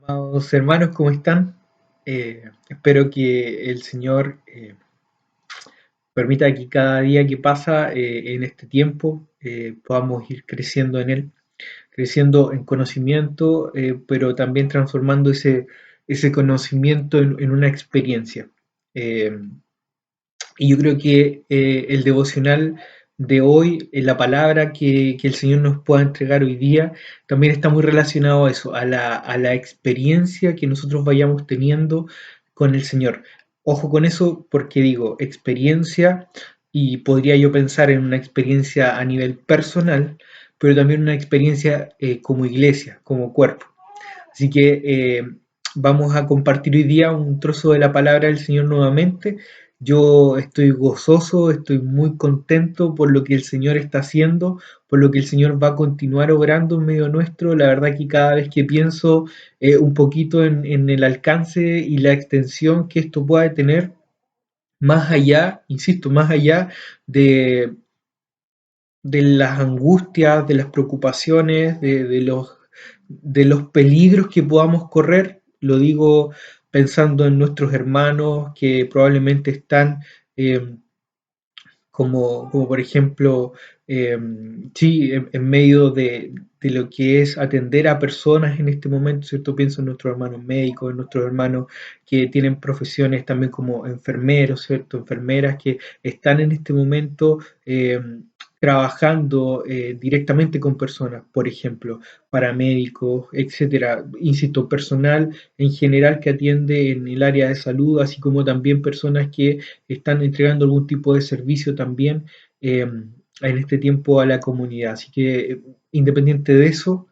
Amados hermanos, ¿cómo están? Espero que el Señor permita que cada día que pasa en este tiempo podamos ir creciendo en Él, creciendo en conocimiento, pero también transformando ese conocimiento en una experiencia. Eh, y yo creo que el devocional de hoy, la palabra que el Señor nos pueda entregar hoy día, también está muy relacionado a eso, a la experiencia que nosotros vayamos teniendo con el Señor. Ojo con eso porque digo experiencia y podría yo pensar en una experiencia a nivel personal, pero también una experiencia como iglesia, como cuerpo. Así que vamos a compartir hoy día un trozo de la palabra del Señor nuevamente. Yo estoy gozoso, estoy muy contento por lo que el Señor está haciendo, por lo que el Señor va a continuar obrando en medio nuestro. La verdad que cada vez que pienso un poquito en el alcance y la extensión que esto puede tener, más allá, insisto, más allá de, de las angustias, de las preocupaciones, de los peligros que podamos correr. Lo digo pensando en nuestros hermanos que probablemente están eh, como por ejemplo, eh, sí, en medio de lo que es atender a personas en este momento, ¿cierto? Pienso en nuestros hermanos médicos, en nuestros hermanos que tienen profesiones también como enfermeros, ¿cierto? Enfermeras que están en este momento trabajando directamente con personas, por ejemplo, paramédicos, etcétera. Insisto, personal en general que atiende en el área de salud, así como también personas que están entregando algún tipo de servicio también en este tiempo a la comunidad. Así que independiente de eso,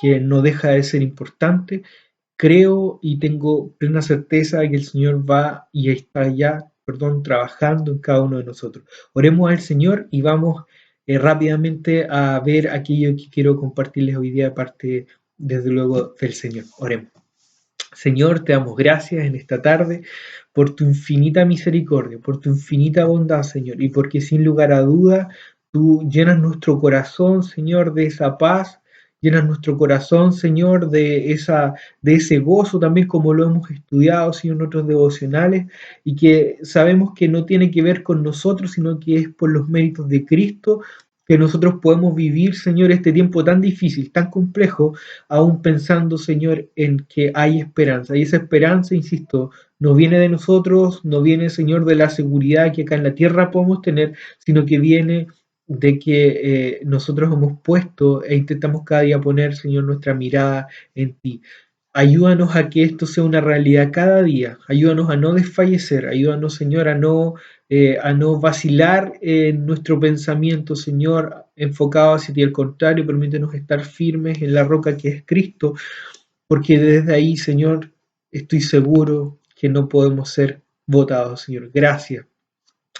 que no deja de ser importante, creo y tengo plena certeza de que el Señor va y está ya, perdón, trabajando en cada uno de nosotros. Oremos al Señor y vamos rápidamente a ver aquello que quiero compartirles hoy día, aparte, desde luego, del Señor. Oremos. Señor, te damos gracias en esta tarde por tu infinita misericordia, por tu infinita bondad, Señor, y porque sin lugar a duda tú llenas nuestro corazón, Señor, de esa paz, llenas nuestro corazón, Señor, de ese gozo también como lo hemos estudiado, Señor, en otros devocionales, y que sabemos que no tiene que ver con nosotros, sino que es por los méritos de Cristo que nosotros podemos vivir, Señor, este tiempo tan difícil, tan complejo, aún pensando, Señor, en que hay esperanza. Y esa esperanza, insisto, no viene de nosotros, no viene, Señor, de la seguridad que acá en la tierra podemos tener, sino que viene de que nosotros hemos puesto e intentamos cada día poner, Señor, nuestra mirada en ti. Ayúdanos a que esto sea una realidad cada día. Ayúdanos a no desfallecer. Ayúdanos, Señor, a no vacilar en nuestro pensamiento, Señor, enfocado hacia ti. Al contrario, permítenos estar firmes en la roca que es Cristo, porque desde ahí, Señor, estoy seguro que no podemos ser votados, Señor. Gracias.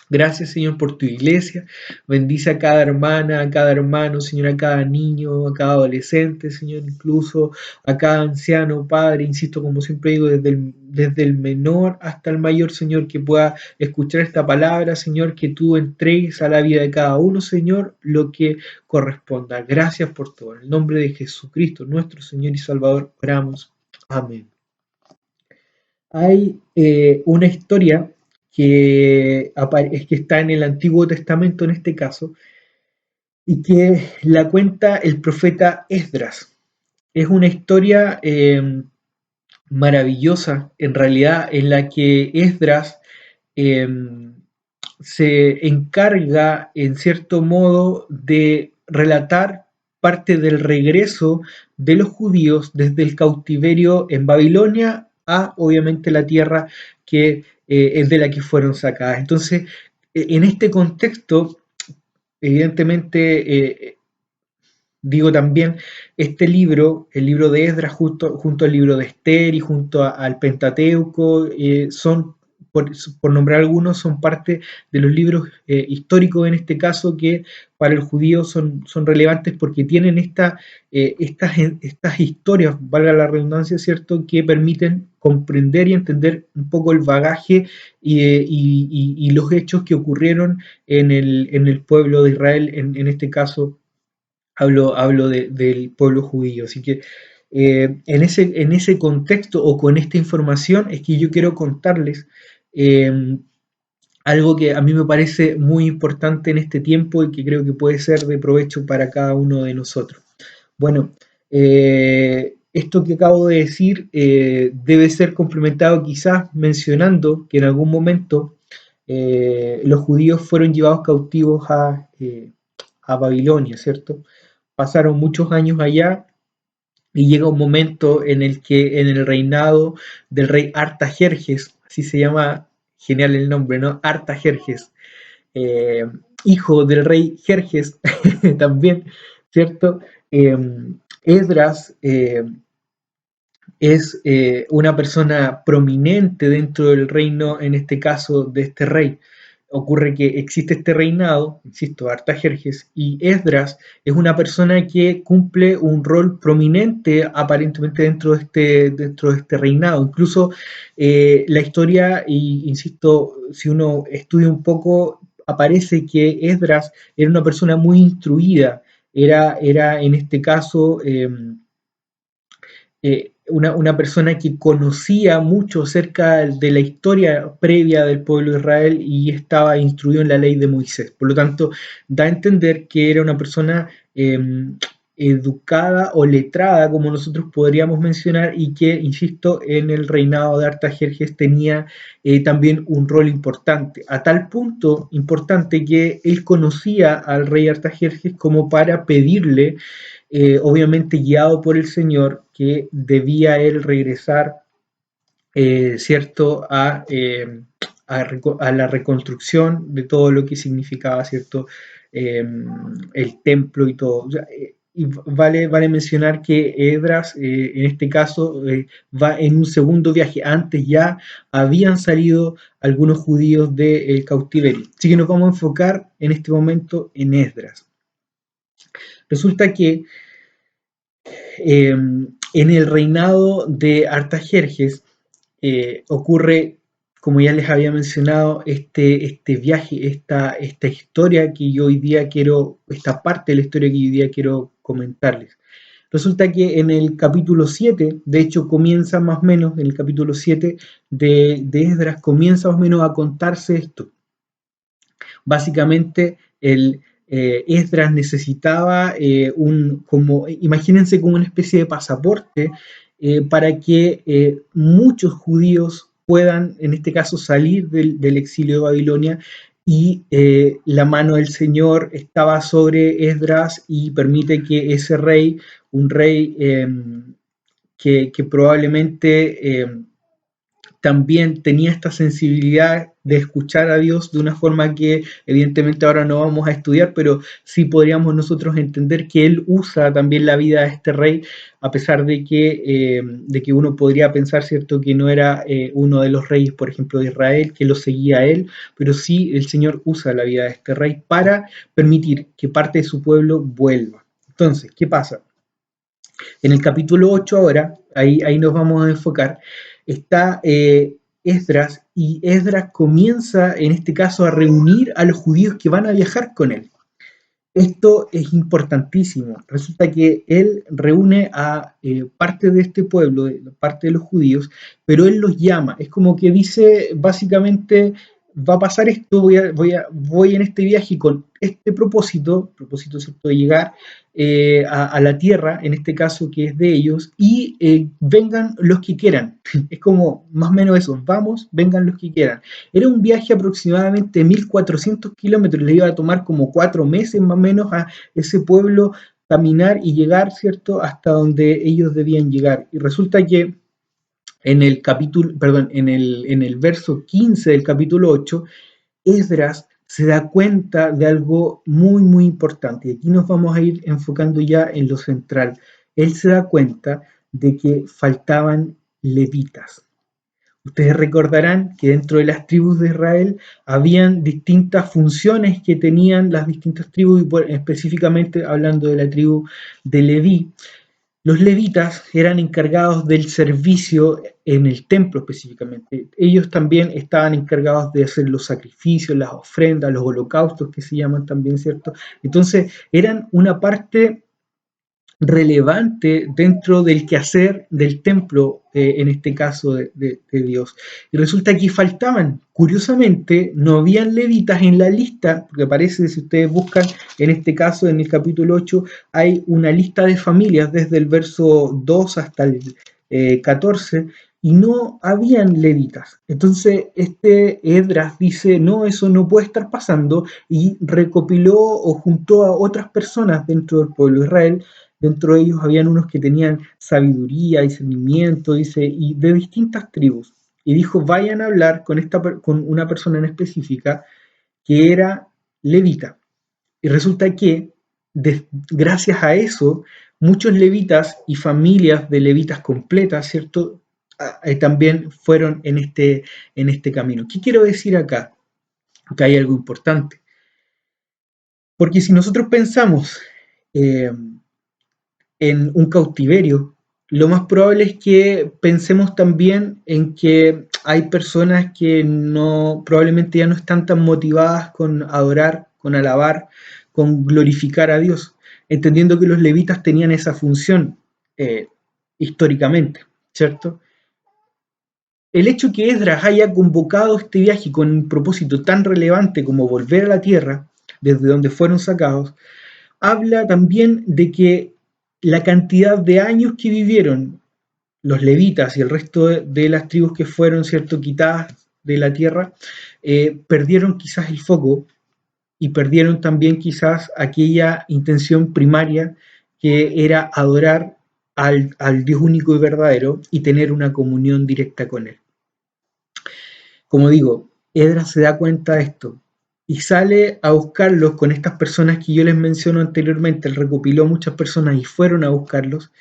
Gracias, Señor, por tu iglesia. Bendice a cada hermana, a cada hermano, Señor, a cada niño, a cada adolescente, Señor, incluso a cada anciano, Padre. Insisto, como siempre digo, desde el menor hasta el mayor, Señor, que pueda escuchar esta palabra, Señor, que tú entregues a la vida de cada uno, Señor, lo que corresponda. Gracias por todo. En el nombre de Jesucristo, nuestro Señor y Salvador, oramos. Amén. Hay una historia que está en el Antiguo Testamento en este caso, y que la cuenta el profeta Esdras. Es una historia maravillosa, en realidad, en la que Esdras eh, se encarga, en cierto modo, de relatar parte del regreso de los judíos desde el cautiverio en Babilonia a, obviamente, la tierra que es de la que fueron sacadas. Entonces, en este contexto, evidentemente, digo también, este libro, el libro de Esdras, junto al libro de Esther y junto al Pentateuco, son, por nombrar algunos, son parte de los libros históricos en este caso que para el judío son relevantes porque tienen estas historias, valga la redundancia, ¿cierto?, que permiten comprender y entender un poco el bagaje y los hechos que ocurrieron en el pueblo de Israel, en este caso. Hablo del pueblo judío. Así que En ese contexto o con esta información es que yo quiero contarles algo que a mí me parece muy importante en este tiempo y que creo que puede ser de provecho para cada uno de nosotros. Bueno, esto que acabo de decir debe ser complementado quizás mencionando que en algún momento los judíos fueron llevados cautivos a Babilonia, ¿cierto? Pasaron muchos años allá y llega un momento en el que en el reinado del rey Artajerjes, así se llama, genial el nombre, ¿no? Artajerjes, eh, hijo del rey Jerjes también, ¿cierto? Eh, Esdras es una persona prominente dentro del reino, en este caso de este rey. Ocurre que existe este reinado, insisto, Artajerjes, y Esdras es una persona que cumple un rol prominente aparentemente dentro de este reinado. Incluso la historia, y insisto, si uno estudia un poco, aparece que Esdras era una persona muy instruida, era en este caso una persona que conocía mucho acerca de la historia previa del pueblo de Israel y estaba instruido en la ley de Moisés. Por lo tanto, da a entender que era una persona educada o letrada, como nosotros podríamos mencionar, y que, insisto, en el reinado de Artajerjes tenía también un rol importante, a tal punto importante que él conocía al rey Artajerjes como para pedirle obviamente guiado por el Señor, que debía él regresar, ¿cierto?, a la reconstrucción de todo lo que significaba, ¿cierto?, el templo y todo. O sea, y vale mencionar que Esdras, en este caso, va en un segundo viaje. Antes ya habían salido algunos judíos del cautiverio. Así que nos vamos a enfocar en este momento en Esdras. Resulta que en el reinado de Artajerjes ocurre, como ya les había mencionado, este viaje, esta historia que yo hoy día quiero, esta parte de la historia que hoy día quiero comentarles. Resulta que en el capítulo 7, de hecho comienza más o menos, en el capítulo 7 de Esdras, comienza más o menos a contarse esto. Básicamente, Esdras necesitaba imagínense como una especie de pasaporte para que muchos judíos puedan, en este caso, salir del exilio de Babilonia y la mano del Señor estaba sobre Esdras y permite que ese rey, un rey que probablemente también tenía esta sensibilidad de escuchar a Dios de una forma que evidentemente ahora no vamos a estudiar, pero sí podríamos nosotros entender que Él usa también la vida de este rey, a pesar de que uno podría pensar, ¿cierto?, que no era uno de los reyes, por ejemplo, de Israel, que lo seguía a Él, pero sí el Señor usa la vida de este rey para permitir que parte de su pueblo vuelva. Entonces, ¿qué pasa? En el capítulo 8 ahora, ahí nos vamos a enfocar, está Esdras, y Esdras comienza en este caso a reunir a los judíos que van a viajar con él. Esto es importantísimo. Resulta que él reúne a parte de este pueblo, parte de los judíos, pero él los llama. Es como que dice, básicamente, va a pasar esto, voy en este viaje con este propósito ¿cierto?, de llegar a la tierra, en este caso que es de ellos, y vengan los que quieran. Es como más o menos eso, vamos, vengan los que quieran. Era un viaje aproximadamente de 1400 kilómetros, le iba a tomar como 4 meses más o menos a ese pueblo caminar y llegar, ¿cierto?, hasta donde ellos debían llegar. Y resulta que en el capítulo, perdón, en el verso 15 del capítulo 8, Esdras se da cuenta de algo muy, muy importante. Y aquí nos vamos a ir enfocando ya en lo central. Él se da cuenta de que faltaban levitas. Ustedes recordarán que dentro de las tribus de Israel habían distintas funciones que tenían las distintas tribus, y específicamente hablando de la tribu de Leví. Los levitas eran encargados del servicio en el templo específicamente. Ellos también estaban encargados de hacer los sacrificios, las ofrendas, los holocaustos que se llaman también, ¿cierto? Entonces eran una parte relevante dentro del quehacer del templo, en este caso de Dios. Y resulta que faltaban, curiosamente, no habían levitas en la lista, porque parece, si ustedes buscan, en este caso, en el capítulo 8, hay una lista de familias desde el verso 2 hasta el 14, y no habían levitas. Entonces, este Esdras dice, no, eso no puede estar pasando, y recopiló o juntó a otras personas dentro del pueblo de Israel. Dentro de ellos habían unos que tenían sabiduría, discernimiento, dice, y de distintas tribus. Y dijo, vayan a hablar con una persona en específica que era levita. Y resulta que, gracias a eso, muchos levitas y familias de levitas completas, ¿cierto? También fueron en este camino. ¿Qué quiero decir acá? Que hay algo importante. Porque si nosotros pensamos en un cautiverio, lo más probable es que pensemos también en que hay personas que no, probablemente ya no están tan motivadas con adorar, con alabar, con glorificar a Dios, entendiendo que los levitas tenían esa función históricamente, ¿cierto? El hecho que Esdras haya convocado este viaje con un propósito tan relevante como volver a la tierra, desde donde fueron sacados, habla también de que la cantidad de años que vivieron los levitas y el resto de las tribus que fueron, ¿cierto?, quitadas de la tierra, perdieron quizás el foco y perdieron también quizás aquella intención primaria que era adorar al Dios único y verdadero y tener una comunión directa con Él. Como digo, Esdras se da cuenta de esto y sale a buscarlos con estas personas que yo les menciono anteriormente. Él recopiló muchas personas y fueron a buscarlos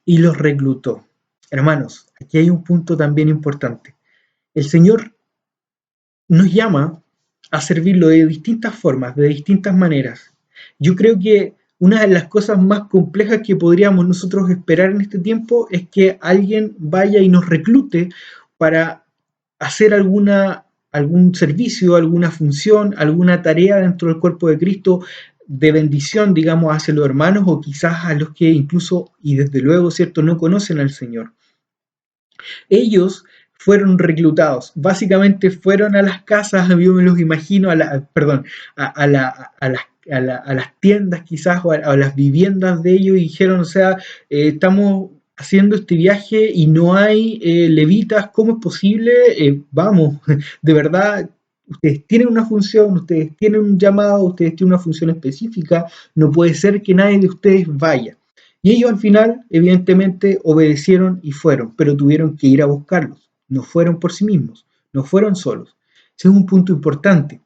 y los reclutó. Hermanos, aquí hay un punto también importante. El Señor nos llama a servirlo de distintas formas, de distintas maneras. Yo creo que una de las cosas más complejas que podríamos nosotros esperar en este tiempo es que alguien vaya y nos reclute para hacer algún servicio, alguna función, alguna tarea dentro del cuerpo de Cristo de bendición, digamos, hacia los hermanos o quizás a los que incluso, y desde luego, ¿cierto?, no conocen al Señor. Ellos fueron reclutados, básicamente fueron a las casas, yo me los imagino, a las tiendas quizás o a las viviendas de ellos y dijeron, o sea, estamos haciendo este viaje y no hay levitas, ¿cómo es posible? Vamos, de verdad, ustedes tienen una función, ustedes tienen un llamado, ustedes tienen una función específica, no puede ser que nadie de ustedes vaya. Y ellos al final, evidentemente, obedecieron y fueron, pero tuvieron que ir a buscarlos. No fueron por sí mismos, no fueron solos. Ese es un punto importante,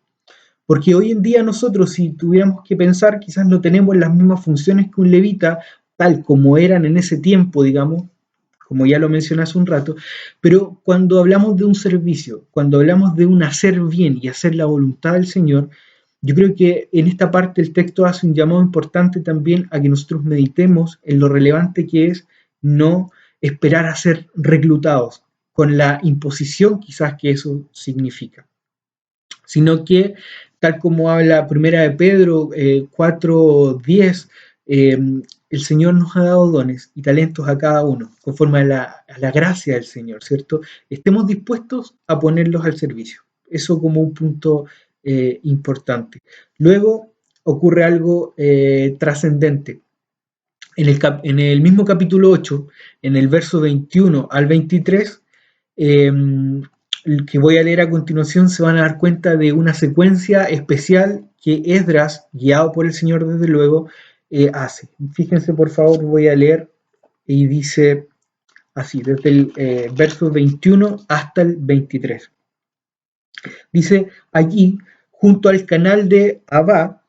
porque hoy en día nosotros, si tuviéramos que pensar, quizás no tenemos las mismas funciones que un levita, tal como eran en ese tiempo, digamos, como ya lo mencioné hace un rato, pero cuando hablamos de un servicio, cuando hablamos de un hacer bien y hacer la voluntad del Señor, yo creo que en esta parte el texto hace un llamado importante también a que nosotros meditemos en lo relevante que es no esperar a ser reclutados con la imposición quizás que eso significa, sino que tal como habla Primera de Pedro 4:10, el Señor nos ha dado dones y talentos a cada uno, conforme a la gracia del Señor, ¿cierto? Estemos dispuestos a ponerlos al servicio. Eso como un punto importante. Luego ocurre algo trascendente. En el mismo capítulo 8, en el verso 21 al 23, que voy a leer a continuación, se van a dar cuenta de una secuencia especial que Esdras, guiado por el Señor desde luego, hace. Fíjense por favor, voy a leer y dice así, desde el verso 21 hasta el 23. Dice, allí, junto al canal de Ahava,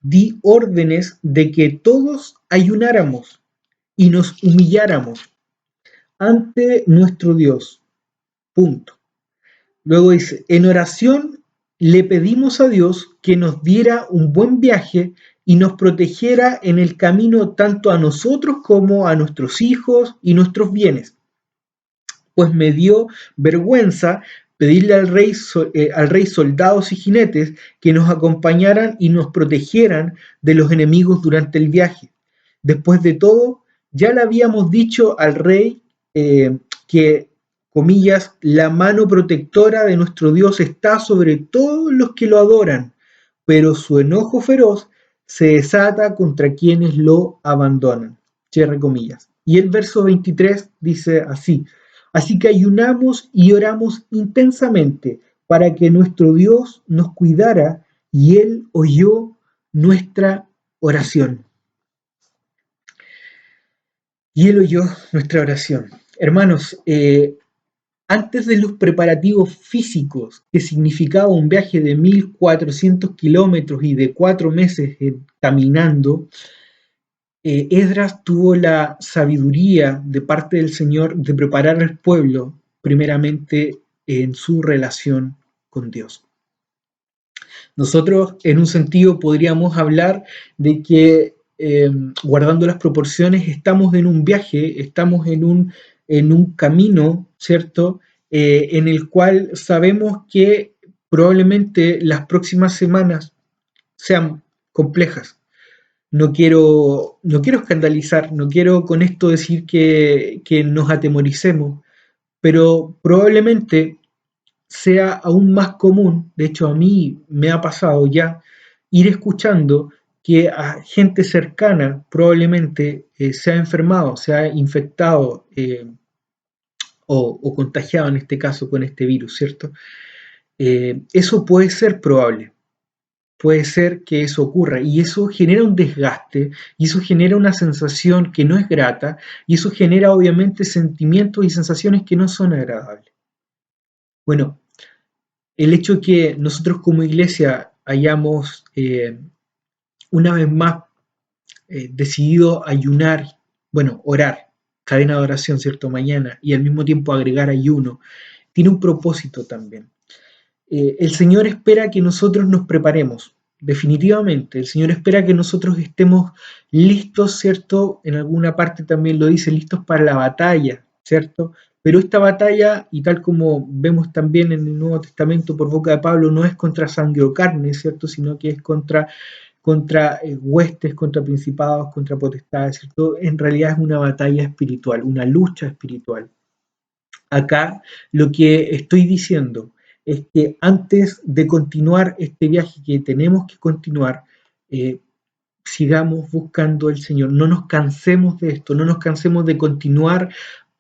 di órdenes de que todos ayunáramos y nos humilláramos ante nuestro Dios. Punto. Luego dice, en oración le pedimos a Dios que nos diera un buen viaje y nos protegiera en el camino tanto a nosotros como a nuestros hijos y nuestros bienes. Pues me dio vergüenza pedirle al rey soldados y jinetes que nos acompañaran y nos protegieran de los enemigos durante el viaje. Después de todo, ya le habíamos dicho al rey que, comillas, la mano protectora de nuestro Dios está sobre todos los que lo adoran, pero su enojo feroz se desata contra quienes lo abandonan. Cierre comillas. Y el verso 23 dice así: así que ayunamos y oramos intensamente para que nuestro Dios nos cuidara y Él oyó nuestra oración. Y Él oyó nuestra oración. Hermanos, antes de los preparativos físicos, que significaba un viaje de 1400 kilómetros y de 4 meses caminando, Esdras tuvo la sabiduría de parte del Señor de preparar al pueblo primeramente en su relación con Dios. Nosotros, en un sentido, podríamos hablar de que, guardando las proporciones, estamos en un viaje, estamos en un camino, ¿cierto? En el cual sabemos que probablemente las próximas semanas sean complejas. No quiero escandalizar, no quiero con esto decir que nos atemoricemos, pero probablemente sea aún más común, de hecho a mí me ha pasado ya, ir escuchando que a gente cercana probablemente se ha enfermado, se ha infectado o contagiado en este caso con este virus, ¿cierto? Eso puede ser probable. Puede ser que eso ocurra y eso genera un desgaste y eso genera una sensación que no es grata y eso genera obviamente sentimientos y sensaciones que no son agradables. Bueno, el hecho que nosotros como iglesia hayamos una vez más decidido ayunar, bueno, orar, cadena de oración, ¿cierto? Mañana y al mismo tiempo agregar ayuno, tiene un propósito también. El Señor espera que nosotros nos preparemos, definitivamente. El Señor espera que nosotros estemos listos, ¿cierto? En alguna parte también lo dice, listos para la batalla, ¿cierto? Pero esta batalla, y tal como vemos también en el Nuevo Testamento por boca de Pablo, no es contra sangre o carne, ¿cierto? Sino que es contra huestes, contra principados, contra potestades, ¿cierto? En realidad es una batalla espiritual, una lucha espiritual. Acá lo que estoy diciendo es que antes de continuar este viaje que tenemos que continuar, sigamos buscando al Señor, no nos cansemos de esto, no nos cansemos de continuar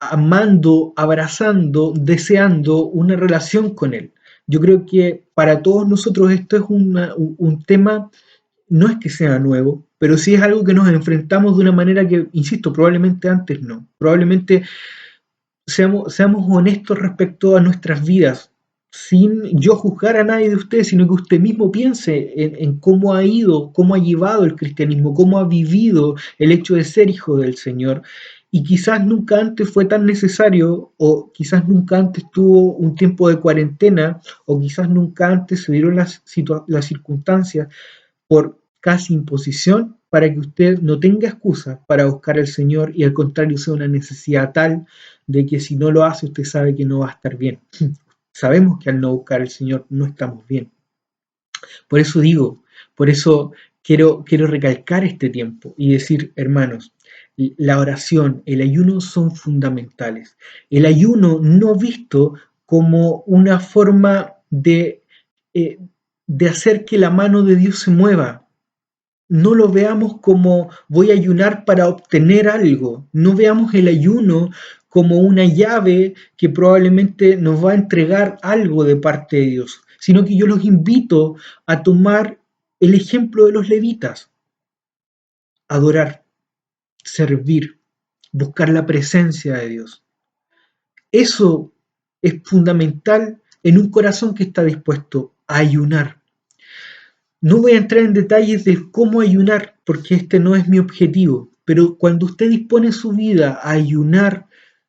amando, abrazando, deseando una relación con Él. Yo creo que para todos nosotros esto es un tema, no es que sea nuevo, pero sí es algo que nos enfrentamos de una manera que, insisto, probablemente antes no. Probablemente seamos honestos respecto a nuestras vidas, sin yo juzgar a nadie de ustedes, sino que usted mismo piense en cómo ha ido, cómo ha llevado el cristianismo, cómo ha vivido el hecho de ser hijo del Señor. Y quizás nunca antes fue tan necesario, o quizás nunca antes tuvo un tiempo de cuarentena, o quizás nunca antes se dieron las circunstancias por casi imposición para que usted no tenga excusa para buscar al Señor y al contrario sea una necesidad tal de que si no lo hace usted sabe que no va a estar bien. Sabemos que al no buscar al Señor no estamos bien. Por eso digo, por eso quiero recalcar este tiempo y decir, hermanos, la oración, el ayuno son fundamentales. El ayuno no visto como una forma de hacer que la mano de Dios se mueva. No lo veamos como voy a ayunar para obtener algo. No veamos el ayuno como una llave que probablemente nos va a entregar algo de parte de Dios, sino que yo los invito a tomar el ejemplo de los levitas. Adorar, servir, buscar la presencia de Dios. Eso es fundamental en un corazón que está dispuesto a ayunar. No voy a entrar en detalles de cómo ayunar, porque este no es mi objetivo, pero cuando usted dispone su vida a ayunar,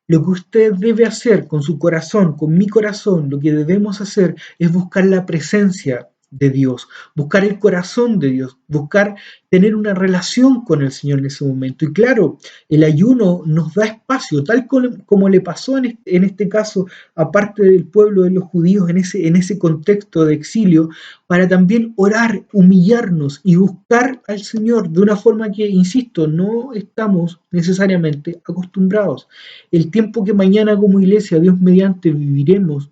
lo que usted debe hacer con su corazón, con mi corazón, lo que debemos hacer es buscar la presencia de Dios, buscar el corazón de Dios, buscar tener una relación con el Señor en ese momento. Y claro, el ayuno nos da espacio, tal como le pasó en este caso, aparte del pueblo de los judíos en ese contexto de exilio, para también orar, humillarnos y buscar al Señor de una forma que, insisto, no estamos necesariamente acostumbrados. El tiempo que mañana como iglesia, Dios mediante, viviremos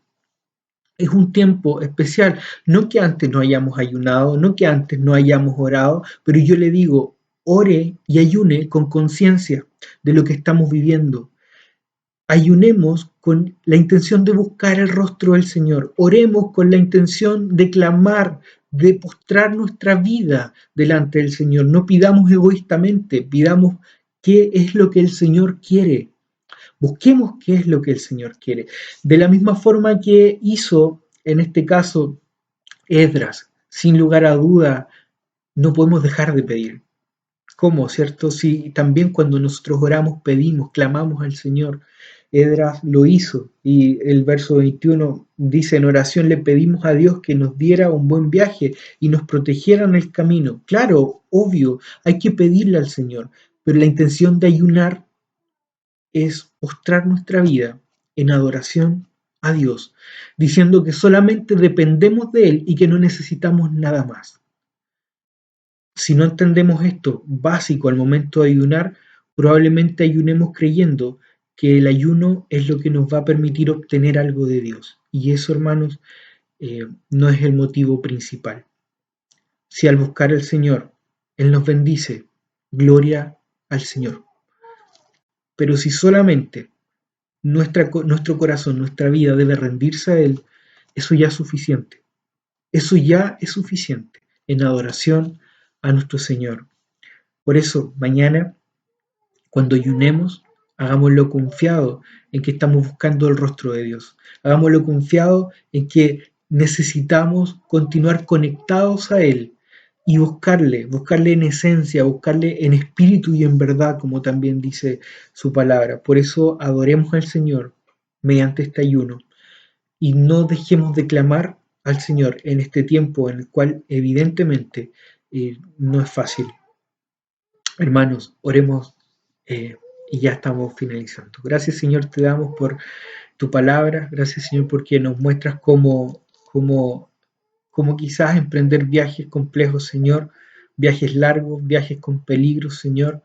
es un tiempo especial. No que antes no hayamos ayunado, no que antes no hayamos orado, pero yo le digo, ore y ayune con conciencia de lo que estamos viviendo. Ayunemos con la intención de buscar el rostro del Señor. Oremos con la intención de clamar, de postrar nuestra vida delante del Señor. No pidamos egoístamente, pidamos qué es lo que el Señor quiere. Busquemos qué es lo que el Señor quiere. De la misma forma que hizo, en este caso, Esdras, sin lugar a duda, no podemos dejar de pedir. ¿Cómo, cierto? Si también cuando nosotros oramos, pedimos, clamamos al Señor. Esdras lo hizo y el verso 21 dice, en oración le pedimos a Dios que nos diera un buen viaje y nos protegiera en el camino. Claro, obvio, hay que pedirle al Señor, pero la intención de ayunar es postrar nuestra vida en adoración a Dios, diciendo que solamente dependemos de Él y que no necesitamos nada más. Si no entendemos esto básico al momento de ayunar, probablemente ayunemos creyendo que el ayuno es lo que nos va a permitir obtener algo de Dios. Y eso, hermanos, no es el motivo principal. Si al buscar al Señor, Él nos bendice, gloria al Señor. Pero si solamente nuestro corazón, nuestra vida debe rendirse a Él, eso ya es suficiente. Eso ya es suficiente en adoración a nuestro Señor. Por eso, mañana, cuando ayunemos, hagámoslo confiado en que estamos buscando el rostro de Dios. Hagámoslo confiado en que necesitamos continuar conectados a Él y buscarle en esencia, buscarle en espíritu y en verdad, como también dice su palabra. Por eso adoremos al Señor mediante este ayuno y no dejemos de clamar al Señor en este tiempo en el cual evidentemente no es fácil. Hermanos, oremos y ya estamos finalizando. Gracias, Señor, te damos por tu palabra. Gracias, Señor, porque nos muestras cómo quizás emprender viajes complejos, Señor, viajes largos, viajes con peligros, Señor.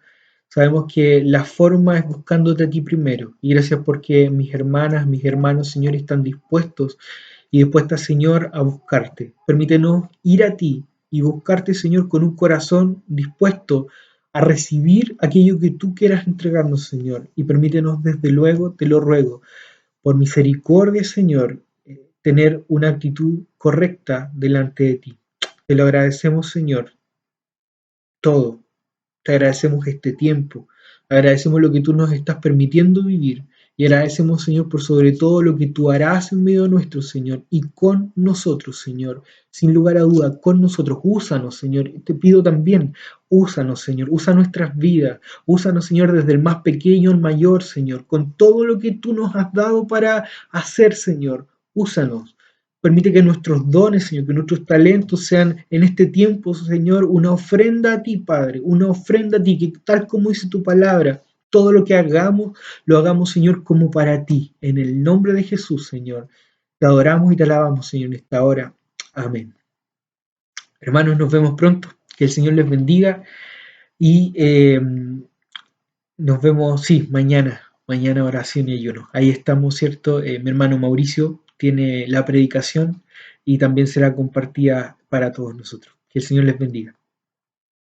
Sabemos que la forma es buscándote a ti primero. Y gracias porque mis hermanas, mis hermanos, Señor, están dispuestos y dispuestas, Señor, a buscarte. Permítenos ir a ti y buscarte, Señor, con un corazón dispuesto a recibir aquello que tú quieras entregarnos, Señor. Y permítenos, desde luego, te lo ruego, por misericordia, Señor, tener una actitud correcta delante de ti. Te lo agradecemos, Señor, todo. Te agradecemos este tiempo, agradecemos lo que tú nos estás permitiendo vivir y agradecemos, Señor, por sobre todo lo que tú harás en medio nuestro, Señor, y con nosotros, Señor, sin lugar a duda, con nosotros. Úsanos, Señor. Te pido también, úsanos, Señor, usa nuestras vidas, úsanos, Señor, desde el más pequeño al mayor, Señor, con todo lo que tú nos has dado para hacer, Señor. Úsanos. Permite que nuestros dones, Señor, que nuestros talentos sean en este tiempo, Señor, una ofrenda a ti, Padre, una ofrenda a ti, que tal como dice tu palabra, todo lo que hagamos, lo hagamos, Señor, como para ti. En el nombre de Jesús, Señor, te adoramos y te alabamos, Señor, en esta hora. Amén. Hermanos, nos vemos pronto. Que el Señor les bendiga y nos vemos, sí, mañana oración y ayuno. Ahí estamos, ¿cierto? Mi hermano Mauricio tiene la predicación y también será compartida para todos nosotros. Que el Señor les bendiga.